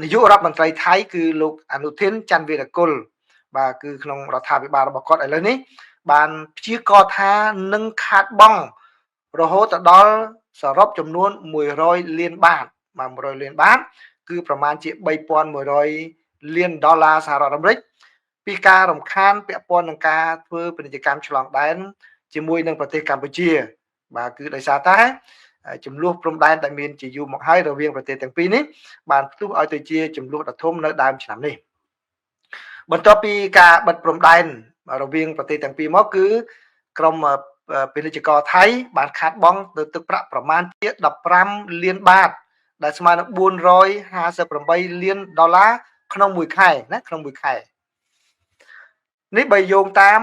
នាយករដ្ឋមន្ត្រីថៃគឺលោកអនុทิនច័ន្ទវីរគុលបាទគឺក្នុងរដ្ឋាភិបាលរបស់គាត់ឥឡូវនេះបានព្យាករណ៍ថានឹងខាតបង់រហូតដល់សរុបចំនួន100លានបាតបាទ100លានបាតគឺប្រមាណជា3100លានដុល្លារសហរដ្ឋអាមេរិកពីការរំខានពាក់ព័ន្ធនឹងការធ្វើពាណិជ្ជកម្មឆ្លងដែនជាមួយនឹងប្រទេសកម្ពុជាបាទគឺដោយសារតែចំនួនព្រំដែនដែលមានជាយូរមកហើយរវាងប្រទេសទាំងពីរនេះបានផ្ទុះឲ្យទៅជាចំនួនដ៏ធំនៅដើមឆ្នាំនេះបន្ទាប់ពីការបិទព្រំដែនរវាងប្រទេសទាំងពីរមកគឺក្រមពាណិជ្ជករថៃបានខាតបង់ទៅទឹកប្រាក់ប្រមាណជា15លានបាតដែលស្មើនឹង458លានដុល្លារក្នុងមួយខែណាក្នុងមួយខែនេះបើយោងតាម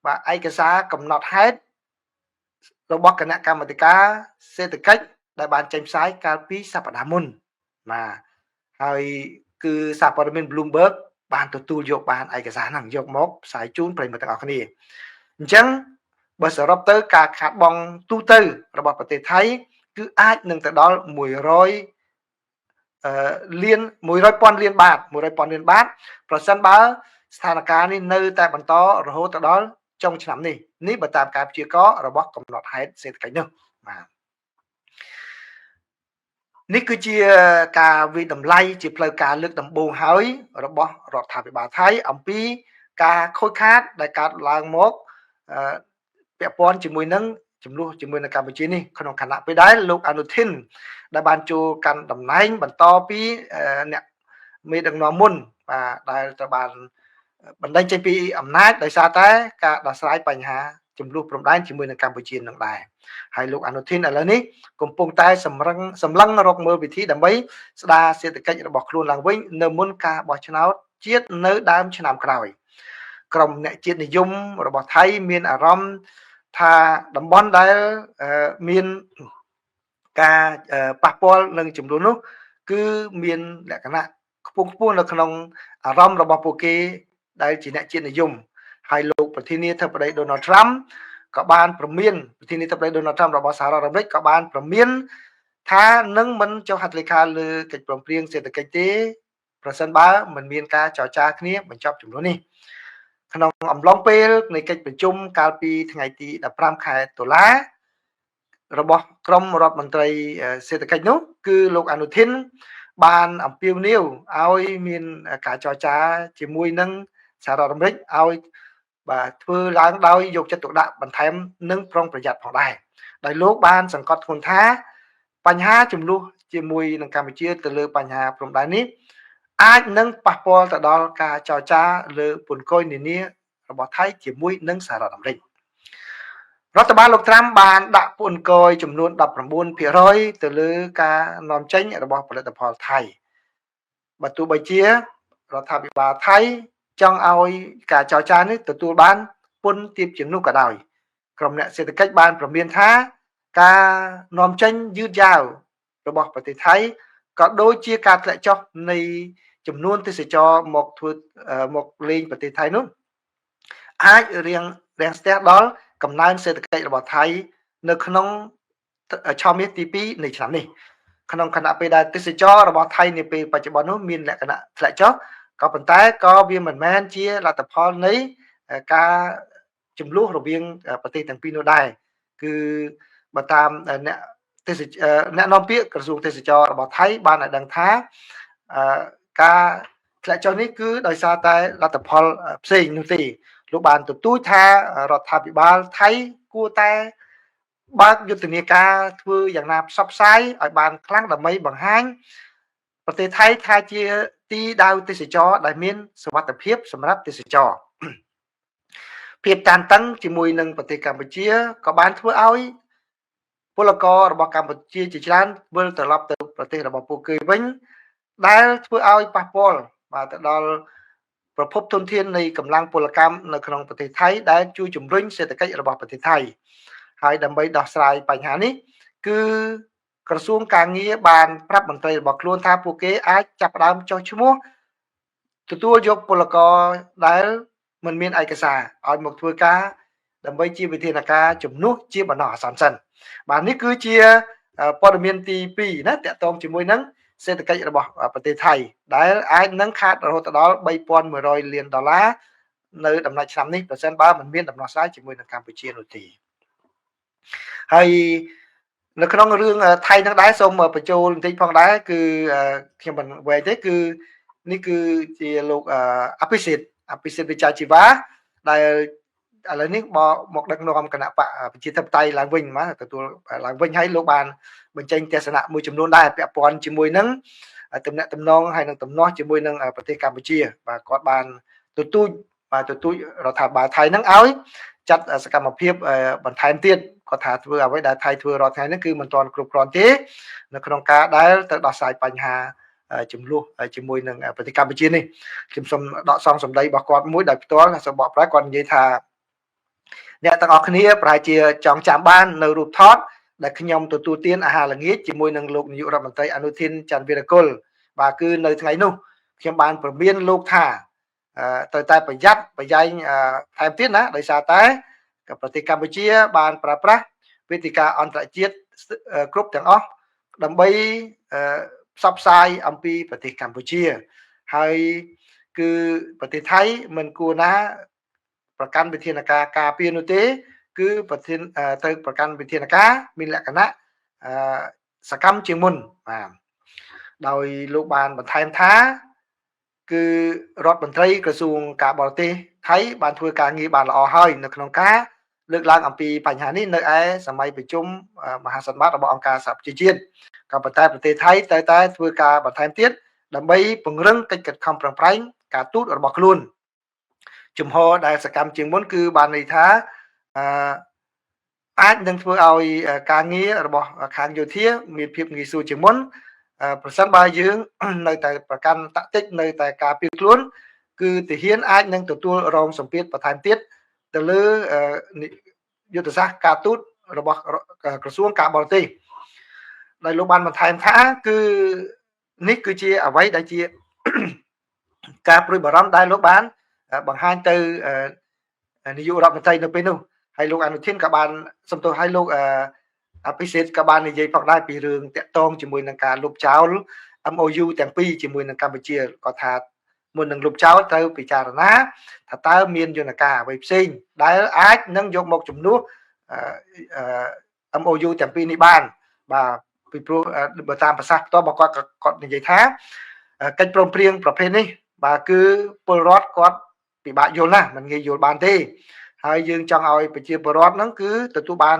បាទឯកសារកំណត់ហេតុរបស់គណៈកម្មាធិការសេដ្ឋកិច្ចដែលបានចេញផ្សាយកាលពីសប្តាហ៍មុនបាទហើយគឺសារព័ត៌មាន Bloomberg បានទទួលយកបានឯកសារហ្នឹងយកមកផ្សាយជូនប្រិយមិត្តទាំងអស់គ្នាអញ្ចឹងបើសរុបទៅការខាតបង់ទូទៅរបស់ប្រទេសថៃគឺអាចនឹងទៅដល់100លាន100,000លានបាត100,000លានបាតប្រសិនបើស្ថានភាពនេះនៅតែបន្តរហូតទៅដល់ចុងឆ្នាំនេះបើតាមការព្យាករណ៍របស់កំណត់ហេតុសេដ្ឋកិច្ចនោះបាទនេះគឺជាការវិតម្លៃជាផ្លូវការលើកដំបូងហើយរបស់រដ្ឋាភិបាលថៃអំពីការខូចខាតដែលកើតឡើងមកពាក់ព័ន្ធជាមួយនឹងចំនួនជាមួយនឹងកម្ពុជានេះក្នុងខណៈពេលដែលលោកអនុทินដែលបានចូលកាន់តំណែងបន្តពីអ្នកមេដឹកនាំមុនបាទដែលត្រូវបានបណ្ដេញចេញពីអំណាចដោយសារតែការដោះស្រាយបញ្ហាចំនួនព្រំដែនជាមួយនឹងកម្ពុជានឹងដែរហើយលោកអនុทินឥឡូវនេះកំពុងតែសម្លឹងរកមើលវិធីដើម្បីស្ដារសេដ្ឋកិច្ចរបស់ខ្លួនឡើងវិញនៅមុនការបោះឆ្នោតជាតិនៅដើមឆ្នាំក្រោយក្រុមអ្នកជាតិនិយមរបស់ថៃមានអារម្មណ៍ថាតំបន់ដែលមានការប៉ះពាល់នឹងចំនួននោះគឺមានលក្ខណៈខ្ពង់ខ្ពស់នៅក្នុងអារម្មណ៍របស់ពួកគេដែលជាអ្នកជាតិនិយមហើយលោកប្រធានាធិបតី Donald Trump ក៏បានប្រមានប្រធានាធិបតី Donald Trump របស់សហរដ្ឋអាមេរិកក៏បានប្រមានថានឹងមិនចុះហត្ថលេខាលើកិច្ចព្រមព្រៀងសេដ្ឋកិច្ចទេប្រសិនបើមិនមានការចរចាគ្នាបញ្ចប់ចំនួននេះក្នុងអំឡុងពេលនៃកិច្ចប្រជុំកាលពីថ្ងៃទី15ខែតុលារបស់ក្រុមរដ្ឋមន្ត្រីសេដ្ឋកិច្ចនោះគឺលោកអនុทินបានអំពាវនាវឲ្យមានការចរចាជាមួយនឹងសហរដ្ឋអាមេរិកឲ្យបាទធ្វើឡើងដោយយកចិត្តទុកដាក់បន្ថែមនិងប្រុងប្រយ័ត្នផងដែរដោយលោកបានសង្កត់ធ្ងន់ថាបញ្ហាចំនួនជាមួយនឹងកម្ពុជាទៅលើបញ្ហាព្រំដែននេះអាចនឹងប៉ះពាល់ទៅដល់ការចរចាលើពន្ធគយនានារបស់ថៃជាមួយនឹងសហរដ្ឋអាមេរិករដ្ឋបាលលោកត្រាំបានដាក់ពន្ធគយចំនួន 19% ទៅលើការនាំចេញរបស់ផលិតផលថៃបើទោះបីជារដ្ឋាភិបាលថៃចង់ឲ្យការចរចានេះទទួលបានពន្ធទាបជាងនោះក៏ដោយក្រុមអ្នកសេដ្ឋកិច្ចបានប្រមានថាការនាំចេញយឺតយ៉ាវរបស់ប្រទេសថៃក៏ដូចជាការធ្លាក់ចុះនៃចំនួនទេសចរមកធ្វើមកលេងប្រទេសថៃនោះអាចរាំងស្ទះដល់កំណើនសេដ្ឋកិច្ចរបស់ថៃនៅក្នុងឆមាសទី2នៃឆ្នាំនេះក្នុងខណៈពេលដែលទេសចររបស់ថៃនាពេលបច្ចុប្បន្ននោះមានលក្ខណៈធ្លាក់ចុះក៏ប៉ុន្តែក៏វាមិនមែនជាលទ្ធផលនៃការចំនួនរវាងប្រទេសទាំងពីរនោះដែរគឺបើតាមអ្នកនាំពាក្យក្រសួងទេសចររបស់ថៃបានឲ្យដឹងថាការធ្លាក់ចុះនេះគឺដោយសារតែលទ្ធផលផ្សេងនោះទេលោកបានទទូចថារដ្ឋាភិបាលថៃគួរតែបើកយុទ្ធនាការធ្វើយ៉ាងណាផ្សព្វផ្សាយឲ្យបានខ្លាំងដើម្បីបង្ហាញប្រទេសថៃថាជាទីដៅទេសចរដែលមានសុវត្ថិភាពសម្រាប់ទេសចរភាពតានតឹងជាមួយនឹងប្រទេសកម្ពុជាក៏បានធ្វើឲ្យពលកររបស់កម្ពុជាជាច្រើនវិលត្រឡប់ទៅប្រទេសរបស់ពួកគេវិញដែលធ្វើឲ្យប៉ះពាល់បាទទៅដល់ប្រភពធនធាននៃកម្លាំងពលកម្មនៅក្នុងប្រទេសថៃដែលជួយជំរុញសេដ្ឋកិច្ចរបស់ប្រទេសថៃហើយដើម្បីដោះស្រាយបញ្ហានេះគឺក្រសួងការងារបានប្រាប់មន្ត្រីរបស់ខ្លួនថាពួកគេអាចចាប់ផ្ដើមចុះឈ្មោះទទួលយកពលករដែលមិនមានឯកសារឲ្យមកធ្វើការដើម្បីជាវិធានការជំនួសជាបណ្ដោះអាសន្នសិនបាទនេះគឺជាព័ត៌មានទី2ណាតកតងជាមួយនឹង សេដ្ឋកិច្ចរបស់ប្រទេសថៃដែលអាចនឹងខាតរហូតដល់$3,100 លាននៅដំណាច់ឆ្នាំនេះប្រសិនបើមិនមានដំណោះស្រាយជាមួយនឹងកម្ពុជានោះទេហើយនៅក្នុងរឿងថៃនឹងដែរសូមបញ្ចូលបន្តិចផងដែរគឺខ្ញុំមិនវែងទេគឺនេះគឺជាលោកអភិសិទ្ធវិជ្ជាជីវៈដែលឥឡូវនេះមកដឹកនាំគណៈបកប្រជាធិបតេយ្យឡើងវិញមកទទួលឡើងវិញហើយលោកបានបញ្ចេញទស្សនៈមួយចំនួនដែរពាក់ព័ន្ធជាមួយនឹងទំនាក់ទំនងហើយនឹងទំនាស់ជាមួយនឹងប្រទេសកម្ពុជាបាទគាត់បានទទូចរដ្ឋាភិបាលថៃនឹងឲ្យចាត់សកម្មភាពបន្ថែមទៀតគាត់ថាធ្វើអ្វីដែលថៃធ្វើរាល់ថ្ងៃនេះគឺមិនទាន់គ្រប់គ្រាន់ទេនៅក្នុងការដែលទៅដោះស្រាយបញ្ហាចំនួនជាមួយនឹងប្រទេសកម្ពុជានេះខ្ញុំសូមដកសំសម្ដីរបស់គាត់មួយដោយផ្ទាល់សូមបកប្រែគាត់និយាយថាអ្នកទាំងអស់គ្នាប្រហែលជាចង់ចាំបាននៅរូបថតដែលខ្ញុំទទួលទានអាហារល្ងាចជាមួយនឹងលោកនាយករដ្ឋមន្ត្រីអនុทิនច័ន្ទវីរកុលបាទគឺនៅថ្ងៃនោះខ្ញុំបានប្រមានលោកថាត្រូវតែប្រយ័ត្នប្រយែងថែមទៀតណាដោយសារតែប្រទេសកម្ពុជាបានប្រើប្រាស់វេទិកាអន្តរជាតិគ្រប់ទាំងអស់ដើម្បីផ្សព្វផ្សាយអំពីប្រទេសកម្ពុជាហើយគឺប្រទេសថៃមិនគួរណាប្រកាន់វិធានការការពារនោះទេគឺត្រូវប្រកាន់វិធានការមានលក្ខណៈសកម្មជាងមុនបាទដោយលោកបានបន្ថែមថាគឺរដ្ឋមន្ត្រីក្រសួងការបរទេសថៃបានធ្វើការងារបានល្អហើយនៅក្នុងការលើកឡើងអំពីបញ្ហានេះនៅឯសម័យប្រជុំមហាសន្និបាតរបស់អង្គការសហប្រជាជាតិក៏ប៉ុន្តែប្រទេសថៃត្រូវតែធ្វើការបន្ថែមទៀតដើម្បីពង្រឹងកិច្ចខិតខំប្រឹងប្រែងការទូតរបស់ខ្លួនជំហរដែលសកម្មជាងមុនគឺបានន័យថាអាចនឹងធ្វើឲ្យការងាររបស់ខាងយោធាមានភាពងាយស្រួលជាងមុនប្រសិនបើយើងនៅតែប្រកាន់តាក់ទិចនៅតែការពារខ្លួនគឺទាហានអាចនឹងទទួលរងសម្ពាធបន្ថែមទៀតទៅលើយុទ្ធសាស្ត្រការទូតរបស់ក្រសួងការបរទេសដែលលោកបានបន្ថែមថាគឺនេះគឺជាអ្វីដែលជាការព្រួយបារម្ភដែលលោកបានបង្ហាញទៅនាយករដ្ឋមន្ត្រីនៅពេលនោះហើយលោកអនុทิនក៏បានសំទោសឲ្យលោកអភិសិទ្ធក៏បាននិយាយផងដែរពីរឿងតាក់ទងជាមួយនឹងការលុបចោល MOU ទាំងពីរជាមួយនឹងកម្ពុជាគាត់ថាមុននឹងលុបចោលត្រូវពិចារណាថាតើមានយន្តការអ្វីផ្សេងដែលអាចនឹងយកមកជំនួសMOU ទាំងពីរនេះបានបាទពីព្រោះបើតាមប្រសាសន៍ផ្ទាល់របស់គាត់និយាយថាកិច្ចព្រមព្រៀងប្រភេទនេះបាទគឺពលរដ្ឋគាត់ពិបាកយល់ណាស់មិនងាយយល់បានទេហើយយើងចង់ឲ្យប្រជាពលរដ្ឋហ្នឹងគឺទទួលបាន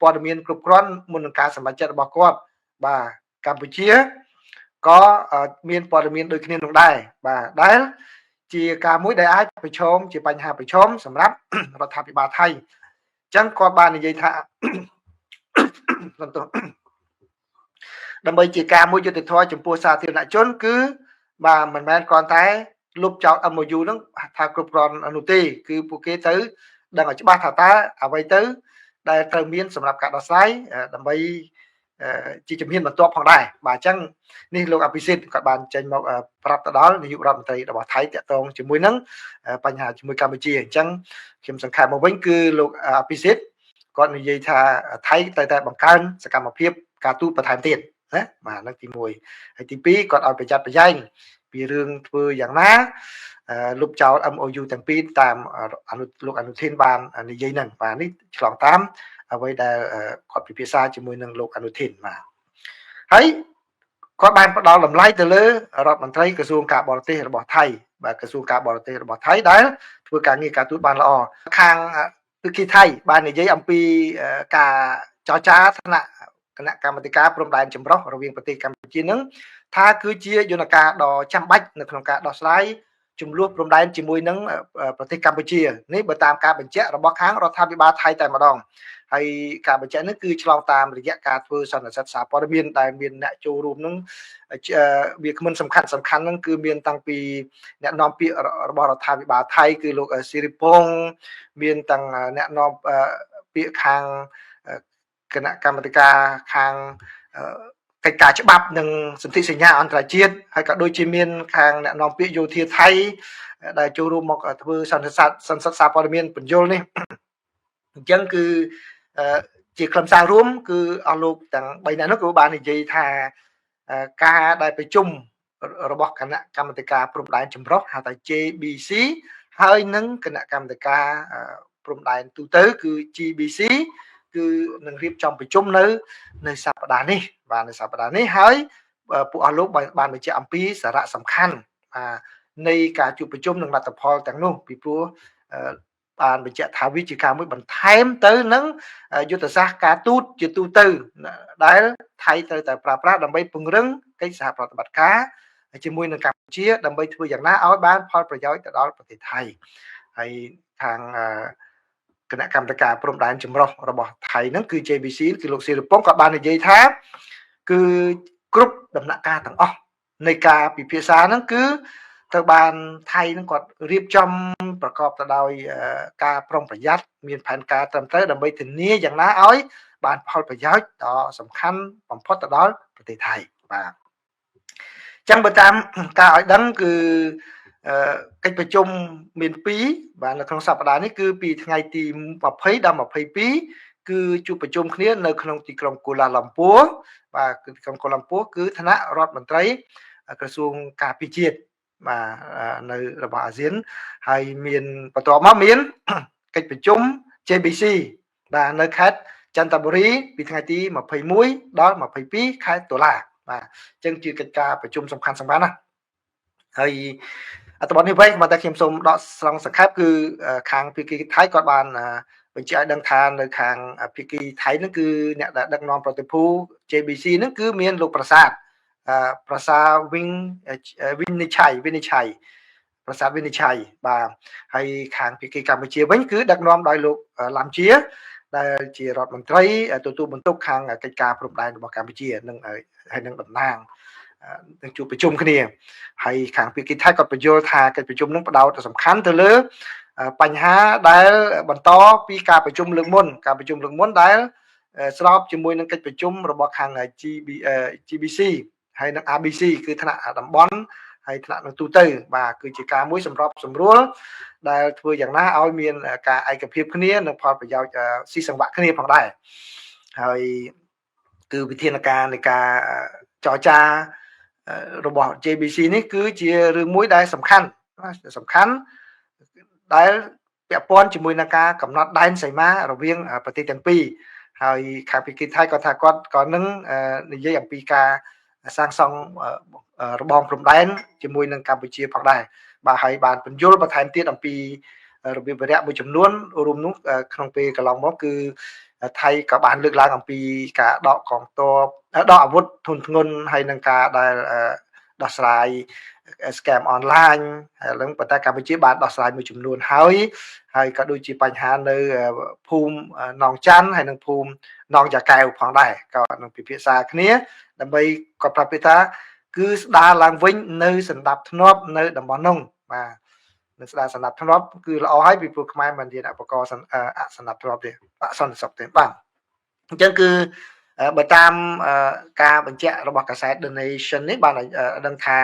ព័ត៌មានគ្រប់គ្រាន់មុននឹងការសម្រេចចិត្តរបស់គាត់បាទកម្ពុជាក៏មានព័ត៌មានដូចគ្នានោះដែរបាទដែលជាការមួយដែលអាចប្រឈមជាបញ្ហាប្រឈមសម្រាប់រដ្ឋាភិបាលថៃអញ្ចឹងគាត់បាននិយាយថាដើម្បីជាការមួយយុត្តិធម៌ចំពោះសាធារណជនគឺបាទមិនមែនគ្រាន់តែលុបចោល MOU ហ្នឹងថាគ្រប់គ្រាន់នោះទេគឺពួកគេទៅដឹងឲ្យច្បាស់ថាតើអ្វីទៅដែលត្រូវមានសម្រាប់ការដោះស្រាយដើម្បីជាជំហានបន្ទាប់ផងដែរបាទអញ្ចឹងនេះលោកអភិសិទ្ធគាត់បានចេញមកប្រាប់ទៅដល់នាយករដ្ឋមន្ត្រីរបស់ថៃតាក់ទងជាមួយនឹងបញ្ហាជាមួយកម្ពុជាអញ្ចឹងខ្ញុំសង្ខេបមកវិញគឺលោកអភិសិទ្ធគាត់និយាយថាថៃត្រូវតែបង្កើនសកម្មភាពការទូតបន្ថែមទៀតណាបាទហ្នឹងទី1ហើយទី2គាត់ឲ្យប្រយ័ត្នប្រយែងពីរឿងធ្វើយ៉ាងណាលុបចោល MOU ទាំងពីរតាមលោកអនុทิនបាននិយាយហ្នឹងបាទនេះឆ្លងតាមអ្វីដែលគាត់ពិភាក្សាជាមួយនឹងលោកអនុทิនបាទហើយគាត់បានផ្ដល់តម្លៃទៅលើរដ្ឋមន្ត្រីក្រសួងការបរទេសរបស់ថៃបាទក្រសួងការបរទេសរបស់ថៃដែលធ្វើការងារការទូតបានល្អខាងទូតថៃបាននិយាយអំពីការចរចាថ្នាក់គណៈកម្មាធិការព្រំដែនចម្រុះរវាងប្រទេសកម្ពុជានឹងថាគឺជាយន្តការដ៏ចាំបាច់នៅក្នុងការដោះស្រាយចំនួនព្រំដែនជាមួយនឹងប្រទេសកម្ពុជានេះបើតាមការបញ្ជាក់របស់ខាងរដ្ឋាភិបាលថៃតែម្ដងហើយការបញ្ជាក់នេះគឺឆ្លងតាមរយៈការធ្វើសន្និសីទសារព័ត៌មានដែលមានអ្នកចូលរួមនឹងវាគ្មិនសំខាន់ហ្នឹងគឺមានតាំងពីអ្នកនាំពាក្យរបស់រដ្ឋាភិបាលថៃគឺលោកស៊ីរីប៉ុងមានទាំងអ្នកនាំពាក្យខាងគណៈកម្មាធិការខាងកិច្ចការច្បាប់និងសន្ធិសញ្ញាអន្តរជាតិហើយក៏ដូចជាមានខាងអ្នកនាំពាក្យយោធាថៃដែលចូលរួមមកធ្វើសន្និសីទសារព័ត៌មានបញ្យលនេះអញ្ចឹងគឺជាខ្លឹមសាររួមគឺអស់លោកទាំង3នាក់នោះក៏បាននិយាយថា ការដែលប្រជុំរបស់គណៈកម្មាធិការព្រំដែនចម្រុះហៅថា JBC ហើយនឹងគណៈកម្មាធិការព្រំដែនទូទៅគឺ GBC គឺនឹងរៀបចំប្រជុំនៅសប្តាហ៍នេះបាទនៅសប្តាហ៍នេះហើយពួកអស់លោកបានបញ្ជាក់អំពីសារៈសំខាន់នៃការជួបប្រជុំនឹងលទ្ធផលទាំងនោះពីព្រោះបានបញ្ជាក់ថាវាជាការមួយបន្ថែមទៅនឹងយុទ្ធសាស្ត្រការទូតជាទូទៅដែលថៃត្រូវតែប្រើប្រាស់ដើម្បីពង្រឹងកិច្ចសហប្រតិបត្តិការជាមួយនឹងកម្ពុជាដើម្បីធ្វើយ៉ាងណាឲ្យបានផលប្រយោជន៍ទៅដល់ប្រទេសថៃហើយខាងគណៈកម្មការព្រំដែនចម្រុះរបស់ថៃហ្នឹងគឺ JBC គឺលោកសេរីពងក៏បាននិយាយថាគឺគ្រប់ដំណាក់កាលទាំងអស់នៃការពិភាក្សាហ្នឹងគឺត្រូវបានថៃហ្នឹងគាត់រៀបចំប្រកបទៅដោយការប្រុងប្រយ័ត្នមានផែនការត្រឹមត្រូវដើម្បីធានាយ៉ាងណាឲ្យបានផលប្រយោជន៍ដ៏សំខាន់បំផុតទៅដល់ប្រទេសថៃបាទអញ្ចឹងបើតាមការឲ្យដឹងគឺកិច្ចប្រជុំមាន2បាទនៅក្នុងសប្តាហ៍នេះគឺពីថ្ងៃទី20ដល់22គឺជួបប្រជុំគ្នានៅក្នុងទីក្រុងកូឡាឡំពួរបាទគឺទីក្រុងកូឡាឡំពួរគឺឋានៈរដ្ឋមន្ត្រីក្រសួងការពារជាតិបាទនៅរបស់អាស៊ានហើយមានបន្ទាប់មកមានកិច្ចប្រជុំ JBC បាទនៅខេត្តចន្ទបុរីពីថ្ងៃទី21ដល់22ខែតុលាបាទអញ្ចឹងជាកិច្ចការប្រជុំសំខាន់ណាហើយអត្ថបទនេះវិញតែខ្ញុំសូមដកស្រង់សង្ខេបគឺខាងភាគីថៃគាត់បានបញ្ជាក់ឲ្យដឹងថានៅខាងភាគីថៃហ្នឹងគឺអ្នកដែលដឹកនាំប្រតិភូ JBC ហ្នឹងគឺមានលោកប្រាសាទវិនិច្ឆ័យប្រាសាទវិនិច្ឆ័យបាទហើយខាងភាគីកម្ពុជាវិញគឺដឹកនាំដោយលោកឡាំជាដែលជារដ្ឋមន្ត្រីទទួលបន្ទុកខាងកិច្ចការព្រំដែនរបស់កម្ពុជានឹងហើយនឹងតំណាងនឹងជួបប្រជុំគ្នាហើយខាងភាគីថៃក៏បញ្យល់ថាកិច្ចប្រជុំនឹងផ្ដោតសំខាន់ទៅលើបញ្ហាដែលបន្តពីការប្រជុំលើកមុនដែលស្របជាមួយនឹងកិច្ចប្រជុំរបស់ខាង GBC ហើយនឹង ABC គឺថ្នាក់តំបន់ហើយថ្នាក់នឹងទូទៅបាទគឺជាការមួយសម្របសម្រួលដែលធ្វើយ៉ាងណាឲ្យមានការឯកភាពគ្នានិងផលប្រយោជន៍ស៊ីសង្វាក់គ្នាផងដែរហើយគឺវិធានការនៃការចរចារបស់ JBC នេះគឺជារឿងមួយដែលសំខាន់ដែលពាក់ព័ន្ធជាមួយនឹងការកំណត់ដែនសីមារវាងប្រទេសទាំងពីរហើយខាងភាគីថៃក៏ថាគាត់ក៏នឹងនិយាយអំពីការសាងសង់របងព្រំដែនជាមួយនឹងកម្ពុជាផងដែរបាទហើយបានបញ្យល់បន្ថែមទៀតអំពីរបៀបវារៈមួយចំនួនរួមនោះក្នុងពេលកន្លងមកគឺថៃក៏បានលើកឡើងអំពីការដកកងទ័ពដកអាវុធធុនធ្ងន់ហើយនឹងការដែលដោះស្រាយ scam online ហើយឡើងប៉ុន្តែកម្ពុជាបានដោះស្រាយមួយចំនួនហើយក៏ដូចជាបញ្ហានៅភូមិនងច័ន្ទហើយនឹងភូមិនងយ៉ាកែវផងដែរក៏នឹងពិភាក្សាគ្នាដើម្បីគាត់ប្រាប់ថាគឺស្ដារឡើងវិញនៅសន្តិភាពធ្នាប់នៅតំបន់នោះបាទនឹងស្ដារសន្តិភាពធ្នាប់គឺល្អហើយពីព្រោះខ្មែរមិនមានអបកអសន្តិភាពទេអសន្តិសុខទេបាទអញ្ចឹងគឺបើតាមការបញ្ជាក់របស់កាសែត The Nation នេះបានដឹងថា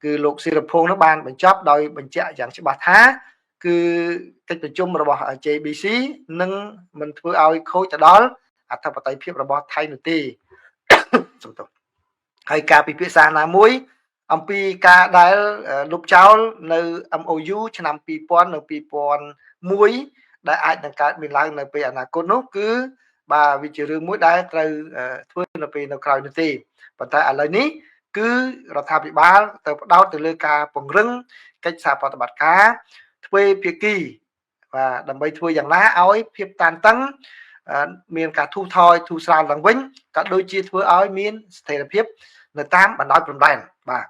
គឺលោកសិរភងនោះបានបញ្ចប់ដោយបញ្ជាក់យ៉ាងច្បាស់ថាគឺកិច្ចប្រជុំរបស់ JBC នឹងមិនធ្វើឲ្យខូចទៅដល់អធិបតេយ្យភាពរបស់ថៃនោះទេសំទោសហើយការពិភាក្សាណាមួយអំពីការដែលលុបចោលនៅ MOU ឆ្នាំ2000និង2001ដែលអាចនឹងកើតមានឡើងនៅពេលអនាគតនោះគឺបាទវាជារឿងមួយដែលត្រូវធ្វើនៅពេលនៅក្រោយនោះទេប៉ុន្តែឥឡូវនេះគឺរដ្ឋាភិបាលទៅផ្ដោតទៅលើការពង្រឹងកិច្ចសហប្រតិបត្តិការទ្វេភាគីបាទដើម្បីធ្វើយ៉ាងណាឲ្យភាពតានតឹងមានការធូរថយធូរស្រាលឡើងវិញក៏ដូចជាធ្វើឲ្យមានស្ថិរភាពនៅតាមបណ្ដោយព្រំដែនបាទ